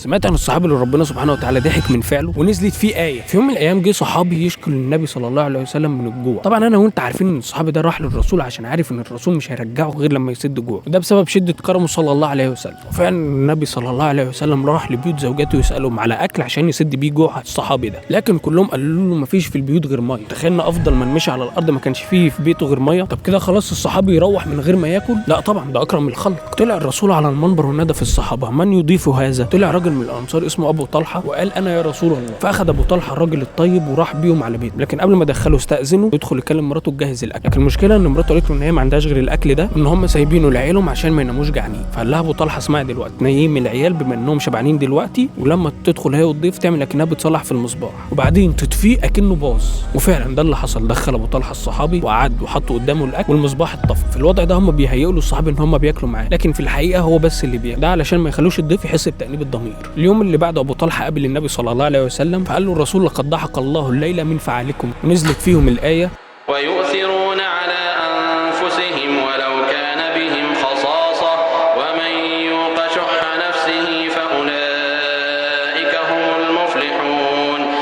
سمعت عن الصحابي اللي ربنا سبحانه وتعالى ضحك من فعله ونزلت فيه آية. في يوم من الأيام جه صحابي يشكي للنبي صلى الله عليه وسلم من الجوع. طبعا أنا وأنت عارفين إن الصحابي ده راح للرسول عشان عارف إن الرسول مش هيرجعه غير لما يسد جوع، وده بسبب شدة كرمه صلى الله عليه وسلم. وفعلا النبي صلى الله عليه وسلم راح لبيوت زوجاته يسألهم على أكل عشان يسد بيه جوع الصحابي ده، لكن كلهم قالوا له مفيش في البيوت غير ميه. تخيلنا أفضل من مشي على الأرض ما كانش فيه في بيته غير ميه. طب كده خلاص الصحابي يروح من غير ما ياكل؟ لا طبعا، ده أكرم الخلق. طلع الرسول على المنبر ونادى في الصحابة من يضيف هذا. طلع راجل من الأنصار اسمه أبو طلحة وقال أنا يا رسول الله. فأخذ أبو طلحة الراجل الطيب وراح بيهم على بيته، لكن قبل ما دخله استأذنه يدخل يكلم مراته تجهز الأكل. لكن المشكلة إن مراته قالت له إن هي ما عندهاش غير الأكل ده، إن هم سايبينه لعيالهم عشان ما يناموش جعانين. فقال لها أبو طلحة اسمعي دلوقتي، نيم العيال بما إنهم شبعانين دلوقتي، ولما تدخل هي والضيف تعمل أكنها بتصلح في المصباح وبعدين تطفيه أكنه باظ. وفعلا ده اللي حصل. دخل أبو طلحة الصحابي وقعد وحطوا قدامه الأكل والمصباح اتطفى. في الوضع ده هم بيهيئوا للصحابي إن هم بياكلوا معاه، لكن في الحقيقة هو بس اللي بياكل، ده علشان ما يخلوش الضيف يحس بتأنيب الضمير. اليوم اللي بعده أبو طلحة قابل النبي صلى الله عليه وسلم فقال له الرسول لقد ضحك الله الليلة من فعلكم، ونزلت فيهم الآية ويؤثر